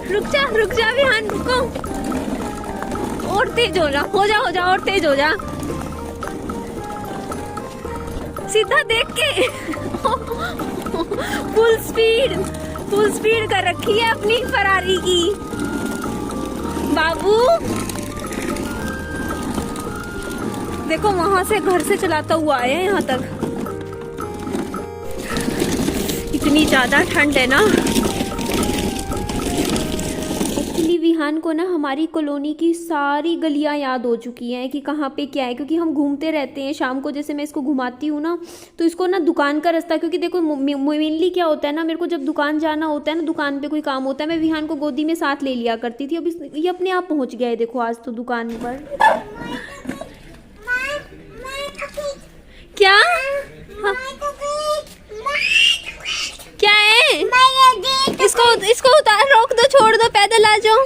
रुक जा विहान, रुको। और तेज हो जा और तेज हो जा। सीधा देख के फुल स्पीड कर रखी है अपनी फरारी की। बाबू देखो, वहां से घर से चलाता हुआ आया है यहाँ तक। इतनी ज्यादा ठंड है ना। एक्चुअली विहान को ना हमारी कॉलोनी की सारी गलियां याद हो चुकी हैं कि कहाँ पे क्या है, क्योंकि हम घूमते रहते हैं। शाम को जैसे मैं इसको घुमाती हूँ ना, तो इसको ना दुकान का रास्ता, क्योंकि देखो मेनली क्या होता है ना, मेरे को जब दुकान जाना होता है ना, दुकान पे कोई काम होता है, मैं विहान को गोदी में साथ ले लिया करती थी। अब ये अपने आप पहुँच गया है, देखो आज तो दुकान पर। क्या क्या है? इसको उतार, रोक दो, छोड़ दो, पैदल आ जाओ।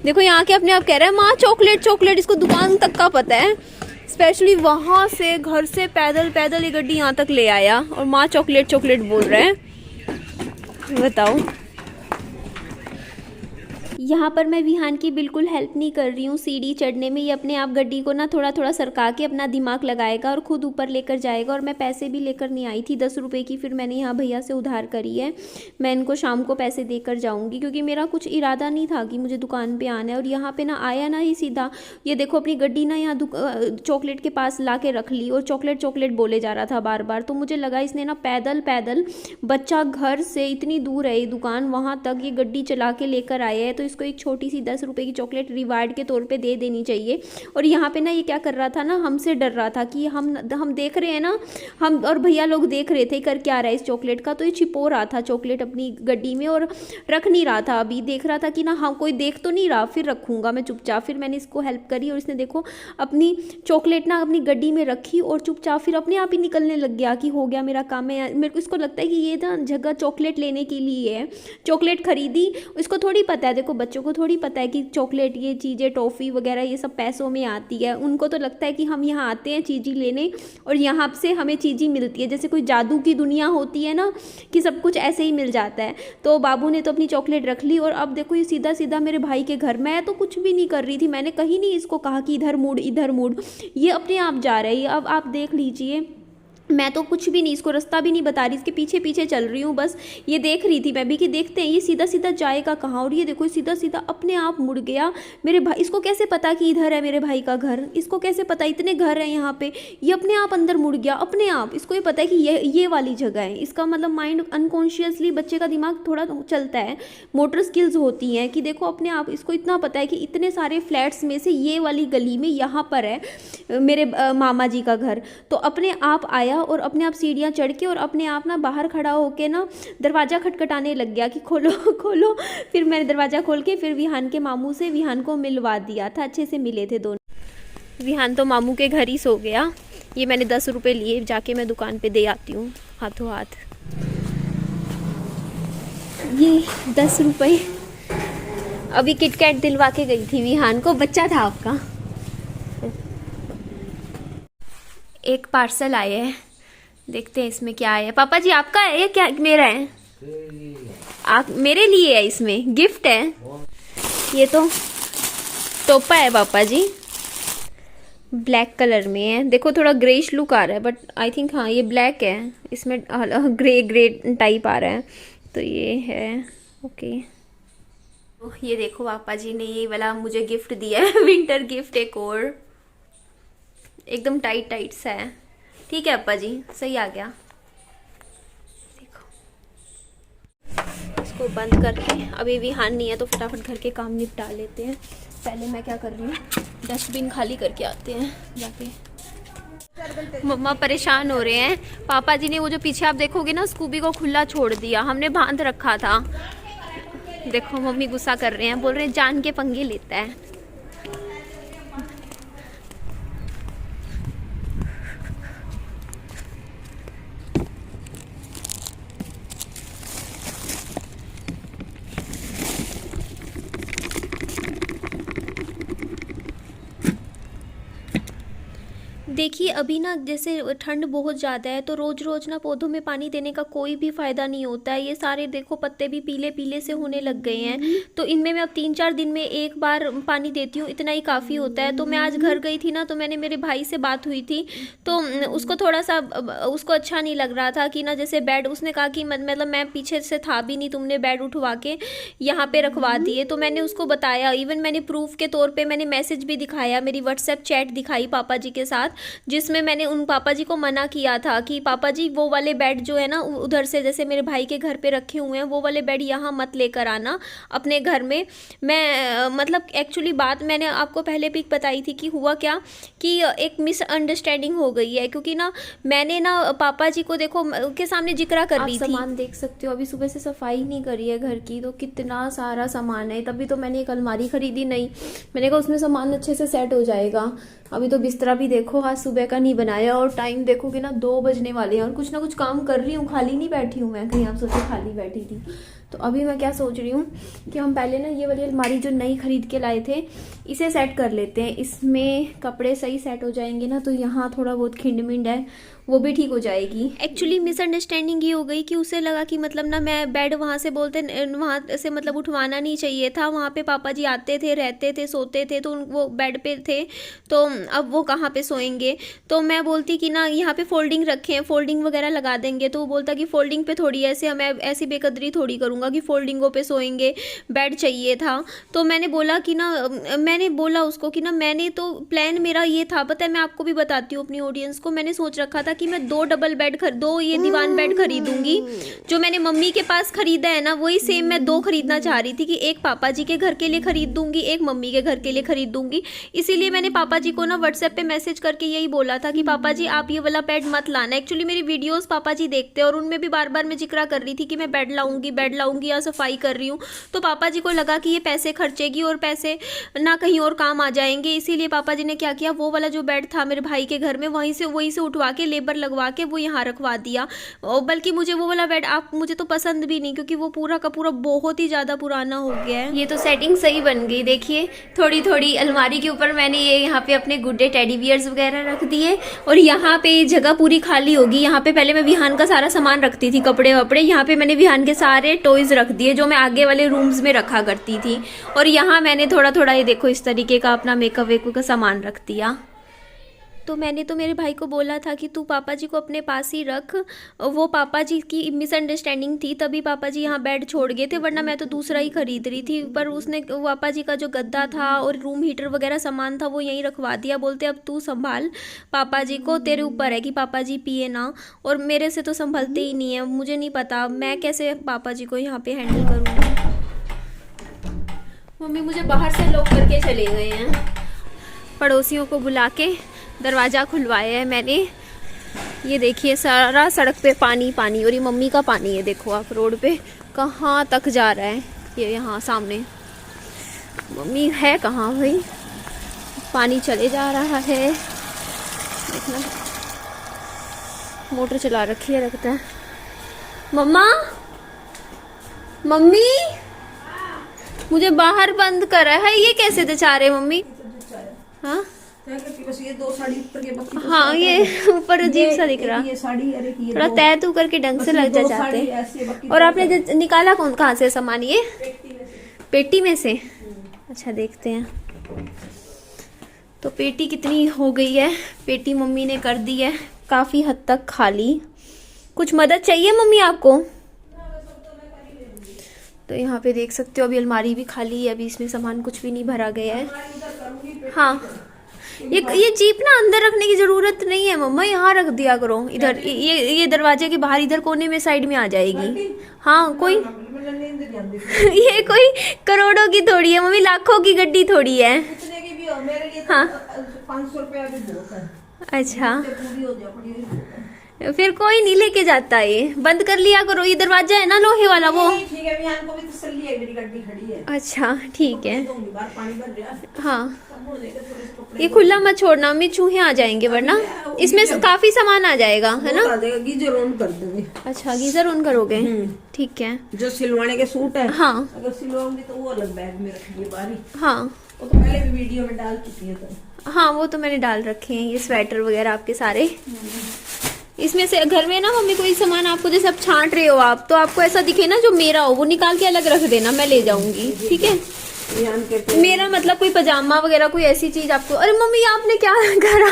देखो यहाँ के अपने आप कह रहा है माँ चॉकलेट। इसको दुकान तक का पता है। स्पेशली वहां से घर से पैदल ये गड्डी यहाँ तक ले आया और माँ चॉकलेट बोल रहा है। बताओ, यहाँ पर मैं विहान की बिल्कुल हेल्प नहीं कर रही हूँ सीढ़ी चढ़ने में। ये अपने आप गड्डी को ना थोड़ा सरका के अपना दिमाग लगाएगा और खुद ऊपर लेकर जाएगा। और मैं पैसे भी लेकर नहीं आई थी 10 रुपए की, फिर मैंने यहाँ भैया से उधार करी है। मैं इनको शाम को पैसे देकर जाऊँगी, क्योंकि मेरा कुछ इरादा नहीं था कि मुझे दुकान पर आना है। और यहाँ पर ना आया ना, ये सीधा ये देखो अपनी गड्डी ना यहाँ चॉकलेट के पास ला के रख ली और चॉकलेट बोले जा रहा था बार बार। तो मुझे लगा इसने ना पैदल बच्चा घर से इतनी दूर है ये दुकान, वहाँ तक ये गड्डी चला के लेकर आया है, तो इसको एक छोटी सी 10 रुपए की चॉकलेट रिवार्ड के तौर पे दे देनी चाहिए। और यहाँ पे ना ये क्या कर रहा था ना, हमसे डर रहा था कि हम देख रहे हैं ना, हम और भैया लोग देख रहे थे कर क्या रहा है इस चॉकलेट का। तो ये छिपो रहा था चॉकलेट अपनी गड्डी में और रख नहीं रहा था। अभी देख रहा था कि ना हाँ कोई देख तो नहीं रहा, फिर रखूंगा मैं चुपचाप। फिर मैंने इसको हेल्प करी और इसने देखो अपनी चॉकलेट ना अपनी गड्डी में रखी और चुपचाप फिर अपने आप ही निकलने लग गया कि हो गया मेरा काम है। मेरे को इसको लगता है कि ये ना जगह चॉकलेट लेने के लिए है। चॉकलेट खरीदी, इसको थोड़ी पता है, देखो बच्चों को थोड़ी पता है कि चॉकलेट ये चीज़ें टॉफ़ी वगैरह ये सब पैसों में आती है। उनको तो लगता है कि हम यहाँ आते हैं चीज़ें लेने और यहाँ से हमें चीज़ें मिलती है, जैसे कोई जादू की दुनिया होती है ना कि सब कुछ ऐसे ही मिल जाता है। तो बाबू ने तो अपनी चॉकलेट रख ली और अब देखो ये सीधा मेरे भाई के घर। मैं तो कुछ भी नहीं कर रही थी, मैंने कहीं नहीं इसको कहा कि इधर मुड़, ये अपने आप जा रहा है। अब आप देख लीजिए, मैं तो कुछ भी नहीं, इसको रास्ता भी नहीं बता रही, इसके पीछे चल रही हूँ बस। ये देख रही थी मैं भी कि देखते हैं ये सीधा जाएगा कहाँ। और ये देखो सीधा अपने आप मुड़ गया। मेरे भाई, इसको कैसे पता कि इधर है मेरे भाई का घर? इसको कैसे पता? इतने घर हैं यहाँ पे। ये अपने आप अंदर मुड़ गया अपने आप। इसको ये पता है कि ये वाली जगह है। इसका मतलब माइंड अनकॉन्शियसली, बच्चे का दिमाग थोड़ा चलता है, मोटर स्किल्स होती हैं कि देखो अपने आप इसको इतना पता है कि इतने सारे फ्लैट्स में से ये वाली गली में यहाँ पर है मेरे मामा जी का घर। तो अपने आप आया और अपने आप सीढ़ियाँ चढ़ के और अपने आप ना बाहर खड़ा होके ना दरवाज़ा खटखटाने लग गया कि खोलो। फिर मैंने दरवाज़ा खोल के फिर विहान के मामू से विहान को मिलवा दिया था। अच्छे से मिले थे दोनों। विहान तो मामू के घर ही सो गया। ये मैंने 10 रुपये लिए, जाके मैं दुकान पे दे आती हूँ हाथों हाथ। ये 10 रुपये अभी किटकैट दिलवा के गई थी विहान को, बच्चा था आपका। एक पार्सल आए हैं, देखते हैं इसमें क्या है। पापा जी आपका है या क्या मेरा है? आप मेरे लिए है, इसमें गिफ्ट है। ये तो टोपा है पापा जी, ब्लैक कलर में है। देखो थोड़ा ग्रेइश लुक आ रहा है बट आई थिंक हाँ ये ब्लैक है, इसमें ग्रे टाइप आ रहा है। तो ये है ओके। ये देखो पापा जी ने ये वाला मुझे गिफ्ट दिया है, विंटर गिफ्ट एक और, एकदम टाइट सा है। ठीक है अप्पा जी, सही आ गया। देखो इसको बंद करके, अभी विहान नहीं है तो फटाफट घर के काम निपटा लेते हैं। पहले मैं क्या कर रही हूँ, डस्टबिन खाली करके आते हैं जाके। मम्मा परेशान हो रहे हैं। पापा जी ने वो जो पीछे आप देखोगे ना स्कूबी को खुला छोड़ दिया, हमने बांध रखा था। देखो मम्मी गुस्सा कर रहे हैं, बोल रहे हैं जान के पंगे लेता है। देखिए अभी ना जैसे ठंड बहुत ज़्यादा है, तो रोज़ रोज़ ना पौधों में पानी देने का कोई भी फ़ायदा नहीं होता है। ये सारे देखो पत्ते भी पीले पीले से होने लग गए हैं, तो इनमें मैं अब 3-4 दिन में एक बार पानी देती हूँ, इतना ही काफ़ी होता है। तो मैं आज घर गई थी ना, तो मैंने मेरे भाई से बात हुई थी, तो उसको थोड़ा सा उसको अच्छा नहीं लग रहा था कि ना जैसे बेड, उसने कहा कि मतलब मैं पीछे से था भी नहीं, तुमने बेड उठवा के यहाँ पे रखवा दिए। तो मैंने उसको बताया, इवन मैंने प्रूफ के तौर पे मैंने मैसेज भी दिखाया, मेरी व्हाट्सएप चैट दिखाई पापा जी के साथ, जिसमें मैंने उन पापा जी को मना किया था कि पापा जी वो वाले बेड जो है ना उधर से जैसे मेरे भाई के घर पे रखे हुए हैं, वो वाले बेड यहाँ मत लेकर आना अपने घर में। मैं मतलब एक्चुअली बात मैंने आपको पहले भी बताई थी कि हुआ क्या कि एक मिसअंडरस्टैंडिंग हो गई है, क्योंकि ना मैंने ना पापा जी को देखो के सामने जिक्र कर रही थी। सामान देख सकते हो, अभी सुबह से सफाई नहीं करी है घर की, तो कितना सारा सामान है। तभी तो मैंने एक अलमारी खरीदी नहीं, मैंने कहा उसमें सामान अच्छे से सेट हो जाएगा। अभी तो बिस्तरा भी देखो आज सुबह का नहीं बनाया, और टाइम देखोगे ना 2 बजने वाले हैं, और कुछ ना कुछ काम कर रही हूँ, खाली नहीं बैठी हूँ मैं, कहीं आप सोचे खाली बैठी थी। तो अभी मैं क्या सोच रही हूँ कि हम पहले ना ये वाली अलमारी जो नई खरीद के लाए थे इसे सेट कर लेते हैं, इसमें कपड़े सही सेट हो जाएंगे ना, तो यहाँ थोड़ा बहुत खिंड है वो भी ठीक हो जाएगी। एक्चुअली मिसअंडरस्टैंडिंग ये हो गई कि उसे लगा कि मतलब ना मैं बेड वहाँ से वहाँ से मतलब उठवाना नहीं चाहिए था, वहाँ पे पापा जी आते थे, रहते थे, सोते थे, तो वो बेड पे थे, तो अब वो कहाँ पे सोएंगे। तो मैं बोलती कि ना यहाँ पे फोल्डिंग रखे हैं, फोल्डिंग वगैरह लगा देंगे, तो वो बोलता कि फोल्डिंग पे थोड़ी ऐसे मैं ऐसी बेकदरी थोड़ी करूँगा कि फोल्डिंगों पे सोएंगे, बेड चाहिए था। तो मैंने बोला कि ना, मैंने बोला उसको कि ना मैंने तो प्लान मेरा ये था, पता है मैं आपको भी बताती हूँ अपनी ऑडियंस को, मैंने सोच रखा था कि मैं 2 डबल बेड 2 ये दीवान बेड खरीदूंगी, जो मैंने मम्मी के पास खरीदा है ना वही सेम मैं 2 खरीदना चाह रही थी, कि एक पापा जी के घर के लिए खरीद दूंगी, एक मम्मी के घर के लिए खरीद दूंगी। इसीलिए मैंने पापा जी को ना व्हाट्सएप पे मैसेज करके यही बोला था कि पापा जी आप ये वाला बेड मत लाना। एक्चुअली मेरी वीडियोस पापा जी देखते हैं, और उनमें भी बार बार मैं जिक्र कर रही थी कि मैं बेड लाऊंगी या सफाई कर रही हूँ, तो पापा जी को लगा कि ये पैसे खर्चेगी और पैसे ना कहीं और काम आ जाएंगे। इसीलिए पापा जी ने क्या किया, वो वाला जो बेड था मेरे भाई के घर में वहीं से उठवा के लेबर लगवा के वो यहाँ रखवा दिया। बल्कि मुझे वो वाला बेड मुझे तो पसंद भी नहीं, क्योंकि वो पूरा का पूरा बहुत ही ज़्यादा पुराना हो गया है। ये तो सेटिंग सही बन गई, देखिए थोड़ी थोड़ी अलमारी के ऊपर मैंने ये यहाँ पे अपने गुड्डे टेडी बियर्स वगैरह रख दिए, और यहाँ पे जगह पूरी खाली होगी। यहाँ पे पहले मैं विहान का सारा सामान रखती थी, कपड़े वपड़े, यहाँ पे मैंने विहान के सारे टॉयज रख दिए जो मैं आगे वाले रूम्स में रखा करती थी, और यहाँ मैंने थोड़ा थोड़ा ये देखो इस तरीके का अपना मेकअप वेकअप का सामान रख दिया। तो मैंने तो मेरे भाई को बोला था कि तू पापा जी को अपने पास ही रख, वो पापा जी की मिसअंडरस्टैंडिंग थी तभी पापा जी यहाँ बेड छोड़ गए थे, वरना मैं तो दूसरा ही खरीद रही थी। पर उसने पापा जी का जो गद्दा था और रूम हीटर वगैरह सामान था वो यहीं रखवा दिया, बोलते अब तू संभाल पापा जी को, तेरे ऊपर है कि पापा जी पिए ना, और मेरे से तो संभलते ही नहीं है। मुझे नहीं पता मैं कैसे पापा जी को यहाँ पे हैंडल करूँगी। मम्मी मुझे बाहर से लॉक करके चले गए हैं, पड़ोसियों को बुला के दरवाज़ा खुलवाया है मैंने। ये देखिए सारा सड़क पे पानी पानी, और ये मम्मी का पानी है, देखो आप रोड पे कहाँ तक जा रहा है, ये यहाँ सामने। मम्मी है कहाँ भाई, पानी चले जा रहा है, देखना मोटर चला रखी है लगता है। मम्मा, मम्मी मुझे बाहर बंद करा है, ये कैसे बेचारे मम्मी। हाँ बस ये 2 साड़ी ऊपर के बाकी तो हाँ ये ऊपर अजीब सा दिख रहा, ये साड़ी अरे की थोड़ा तय तू करके ढंग से लग जाते। और आपने निकाला कहाँ से सामान, ये पेटी में से? अच्छा देखते हैं तो पेटी कितनी हो गई है। पेटी मम्मी ने कर दी है काफी हद तक खाली। कुछ मदद चाहिए मम्मी आपको? तो यहाँ पे देख सकते हो अभी अलमारी भी खाली है, अभी इसमें सामान कुछ भी नहीं भरा गया है। हाँ ये जीप ना अंदर रखने की जरूरत नहीं है मम्मा, यहाँ रख दिया करो इधर, ये दरवाजे के बाहर इधर कोने में साइड में आ जाएगी। हाँ कोई ये कोई करोड़ों की थोड़ी है मम्मी, लाखों की गड्डी थोड़ी है। हाँ 500 रुपया भी बहुत है। अच्छा फिर कोई नहीं लेके जाता, ये बंद कर लिया करो। ये दरवाजा है ना लोहे वाला वो, ठीक है विहान को भी तसल्ली है, मेरी गड्डी खड़ी है। अच्छा ठीक है। पानी भर रहा है। हाँ ये खुला मत छोड़ना मम्मी, चूहे आ जाएंगे वरना, इसमें काफी सामान आ जाएगा है ना। गीजर ऑन कर देंगे। अच्छा गीजर ऑन करोगे, ठीक है। जो सिलवाने के सूट है, हाँ अगर सिलवाऊंगी तो वो अलग बैग में रखेंगे बारी। हाँ वो तो पहले भी वीडियो में डाल चुकी है। तो हाँ वो तो मैंने डाल रखे हैं, ये स्वेटर वगैरह आपके सारे। इसमें से घर में ना मम्मी कोई सामान आपको जैसे आप छांट रहे हो आप, तो आपको ऐसा दिखे ना जो मेरा हो वो निकाल के अलग रख देना, मैं ले जाऊंगी, ठीक है। विहान के मेरा मतलब कोई पजामा वगैरह कोई ऐसी चीज आपको। अरे मम्मी आपने क्या करा,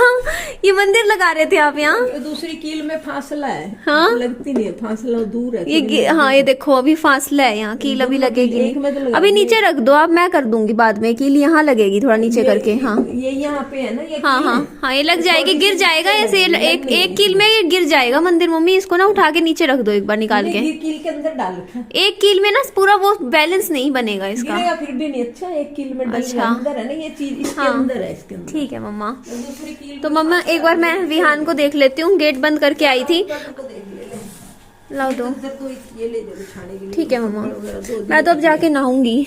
ये मंदिर लगा रहे थे आप यहाँ? दूसरी कील में फासला है। हाँ? लगती नहीं है, फासला दूर है। हाँ ये देखो अभी फासला है यहाँ, कील अभी लगेगी एक में तो नहीं। लगा अभी नीचे रख दो आप, मैं कर दूंगी बाद में, कील यहाँ लगेगी थोड़ा नीचे करके। हाँ ये यहाँ पे है ना, ये हाँ हाँ हाँ, ये लग जाएगी, गिर जाएगा ऐसे, एक कील में ये गिर जाएगा मंदिर। मम्मी इसको ना उठा के नीचे रख दो एक बार निकाल के। कील के अंदर डाल रखा। एक कील में ना पूरा वो बैलेंस नहीं बनेगा इसका। गिरेगा फिर भी नहीं। अच्छा एक कील में अच्छा अंदर है ना ये चीज, इसके अंदर है, इसके अंदर। ठीक है मम्मा। दूसरी कील तो मम्मा एक बार मैं विहान को देख लेती हूँ, गेट बंद करके आई थी। को देख ले। लाओ दो। इधर तो ये ले दो छाने के लिए। ठीक है मम्मा, मैं तो अब जाके नहाऊंगी।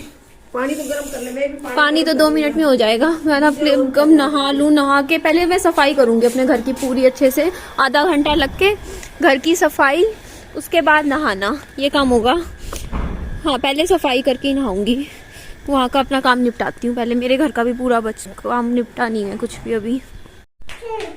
पानी तो गर्म कर ले। मैं भी पानी तो 2 मिनट में हो जाएगा। मैं ना कब नहा लूं, नहा के पहले मैं सफाई करूंगी अपने घर की पूरी अच्छे से, आधा घंटा लग के घर की सफाई, उसके बाद नहाना, ये काम होगा। हाँ पहले सफाई करके ही नहाऊंगी, वहाँ का अपना काम निपटाती हूँ पहले। मेरे घर का भी पूरा काम निपटा नहीं है कुछ भी अभी।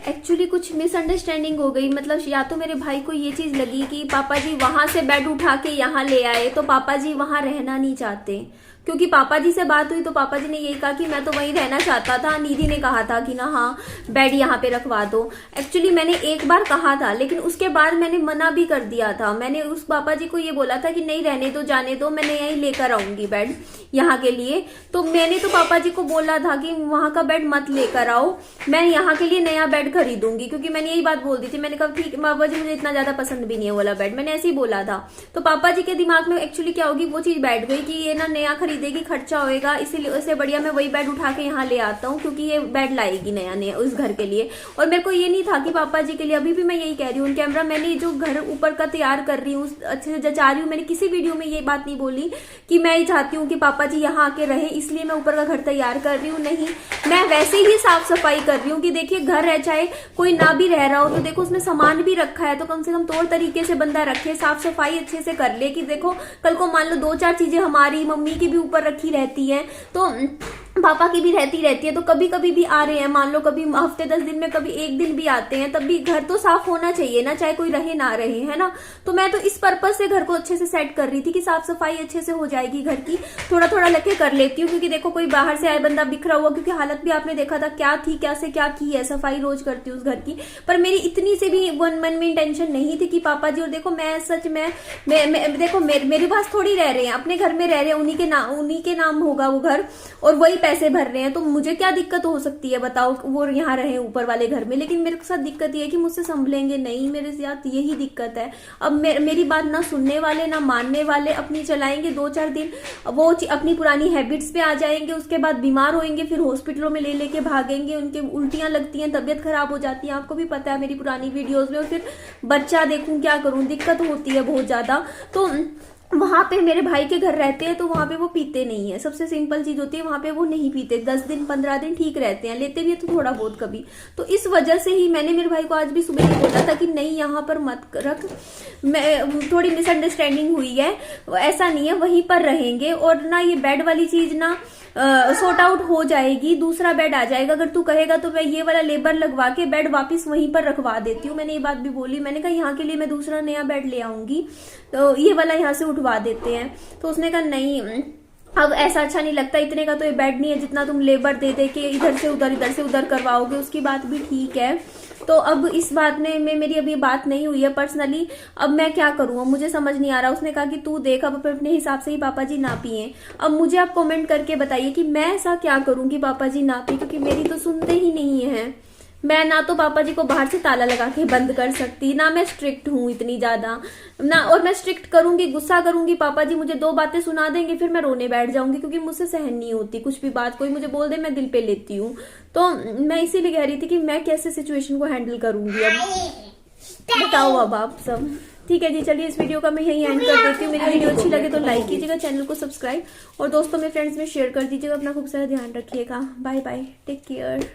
एक्चुअली कुछ मिसअंडरस्टैंडिंग हो गई, मतलब या तो मेरे भाई को ये चीज लगी कि पापा जी वहां से बेड उठा के यहाँ ले आए, तो पापा जी वहां रहना नहीं चाहते। क्योंकि पापा जी से बात हुई तो पापा जी ने यही कहा कि मैं तो वहीं रहना चाहता था। निधि ने कहा था कि ना हाँ बेड यहाँ पे रखवा दो। एक्चुअली मैंने एक बार कहा था, लेकिन उसके बाद मैंने मना भी कर दिया था। मैंने उस पापा जी को ये बोला था कि नहीं रहने दो, जाने दो, मैं यहीं लेकर आऊंगी बेड यहाँ के लिए। तो मैंने तो पापा जी को बोला था कि वहां का बेड मत लेकर आओ, मैं यहाँ के लिए नया बेड खरीदूंगी। क्योंकि मैंने यही बात बोल दी थी, मैंने कहा ठीक पापा जी मुझे इतना ज्यादा पसंद भी नहीं है वाला बेड, मैंने ऐसे ही बोला था। तो पापा जी के दिमाग में एक्चुअली क्या होगी, वो चीज बैठ गई कि ये ना नया खरीदेगी, खर्चा होएगा, इसीलिए उससे बढ़िया मैं वही बेड उठा के यहाँ ले आता हूँ, क्योंकि ये बेड लाएगी नया नया उस घर के लिए। और मेरे को ये नहीं था कि पापा जी के लिए, अभी भी मैं यही कह रही हूँ कैमरा, मैंने जो घर ऊपर का तैयार कर रही हूँ, अच्छे से जचा रही हूँ, मैंने किसी वीडियो में ये बात नहीं बोली कि मैं ही चाहती हूँ कि पापा जी यहाँ आके रहे इसलिए मैं ऊपर का घर तैयार कर रही हूँ। नहीं, मैं वैसे ही साफ सफाई कर रही हूँ कि देखिए घर है, चाहे कोई ना भी रह रहा हो तो देखो उसमें सामान भी रखा है, तो कम से कम तौर तरीके से बंदा रखे, साफ सफाई अच्छे से कर ले। कि देखो कल को मान लो 2-4 चीजें हमारी मम्मी की भी ऊपर रखी रहती है, तो पापा की भी रहती है, तो कभी कभी भी आ रहे हैं, मान लो कभी हफ्ते 10 दिन में कभी 1 दिन भी आते हैं, तब भी घर तो साफ होना चाहिए ना, चाहे कोई रहे ना रहे, है ना। तो मैं तो इस पर्पज से घर को अच्छे से सेट कर रही थी कि साफ सफाई अच्छे से हो जाएगी घर की, थोड़ा थोड़ा लेके कर लेती हूँ। क्योंकि देखो कोई बाहर से आए बंदा बिखरा हुआ, क्योंकि हालत भी आपने देखा था क्या थी, कैसे क्या की है, सफाई रोज करती हूँ उस घर की। पर मेरी इतनी से भी मन में इंटेंशन नहीं थी कि पापा जी, और देखो मैं सच में देखो मेरे पास थोड़ी रह रहे हैं, अपने घर में रह रहे हैं, उन्हीं के नाम होगा वो घर, और वही पैसे भर रहे हैं, तो मुझे क्या दिक्कत हो सकती है बताओ, वो यहाँ रहे ऊपर वाले घर में। लेकिन मेरे साथ दिक्कत ये है कि मुझसे संभलेंगे नहीं, मेरे साथ यही दिक्कत है। अब मेरी बात ना सुनने वाले ना मानने वाले, अपनी चलाएंगे 2-4 दिन, वो अपनी पुरानी हैबिट्स पे आ जाएंगे, उसके बाद बीमार होंगे, फिर हॉस्पिटलों में ले लेके भागेंगे, उनके उल्टियां लगती हैं, तबियत खराब हो जाती है, आपको भी पता है मेरी पुरानी वीडियोज में। और फिर बच्चा देखूं क्या करूं, दिक्कत होती है बहुत ज्यादा। तो वहां पे मेरे भाई के घर रहते हैं, तो वहां पे वो पीते नहीं है, सबसे सिंपल चीज होती है, वहां पे वो नहीं पीते, 10 दिन 15 दिन ठीक रहते हैं, लेते भी है तो थोड़ा बहुत कभी। तो इस वजह से ही मैंने मेरे भाई को आज भी सुबह ही बोला था कि नहीं यहाँ पर मत रख, मैं थोड़ी मिसअंडरस्टैंडिंग हुई है, ऐसा नहीं है, वहीं पर रहेंगे। और ना ये बेड वाली चीज ना सॉर्ट आउट हो जाएगी, दूसरा बेड आ जाएगा। अगर तू कहेगा तो मैं ये वाला लेबर लगवा के बेड वापस वहीं पर रखवा देती हूँ। मैंने ये बात भी बोली, मैंने कहा यहाँ के लिए मैं दूसरा नया बेड ले आऊंगी, तो ये वाला यहाँ से उठवा देते हैं। तो उसने कहा नहीं, अब ऐसा अच्छा नहीं लगता, इतने का तो ये बेड नहीं है जितना तुम लेबर दे दे के इधर से उधर करवाओगे। उसकी बात भी ठीक है। तो अब इस बात में मेरी अभी बात नहीं हुई है पर्सनली, अब मैं क्या करूँ, मुझे समझ नहीं आ रहा। उसने कहा कि तू देख, अब अपने हिसाब से ही पापा जी ना पिए। अब मुझे आप कमेंट करके बताइए कि मैं ऐसा क्या करूँ कि पापा जी ना पिए, क्योंकि मेरी तो सुनते ही नहीं है। मैं ना तो पापा जी को बाहर से ताला लगा के बंद कर सकती, ना मैं स्ट्रिक्ट हूँ इतनी ज्यादा ना, और मैं स्ट्रिक्ट करूंगी, गुस्सा करूंगी, पापा जी मुझे 2 बातें सुना देंगे, फिर मैं रोने बैठ जाऊंगी, क्योंकि मुझसे सहन नहीं होती कुछ भी बात, कोई मुझे बोल दे मैं दिल पे लेती हूँ। तो मैं इसीलिए कह रही थी कि मैं कैसे सिचुएशन को हैंडल करूंगी। अब बताओ अब आप सब। ठीक है जी, चलिए इस वीडियो का मैं यही एंड कर देती हूँ। मेरी वीडियो अच्छी लगे तो लाइक कीजिएगा, चैनल को सब्सक्राइब और दोस्तों में फ्रेंड्स में शेयर कर दीजिएगा। अपना खूब सारा ध्यान रखिएगा। Bye bye, take care.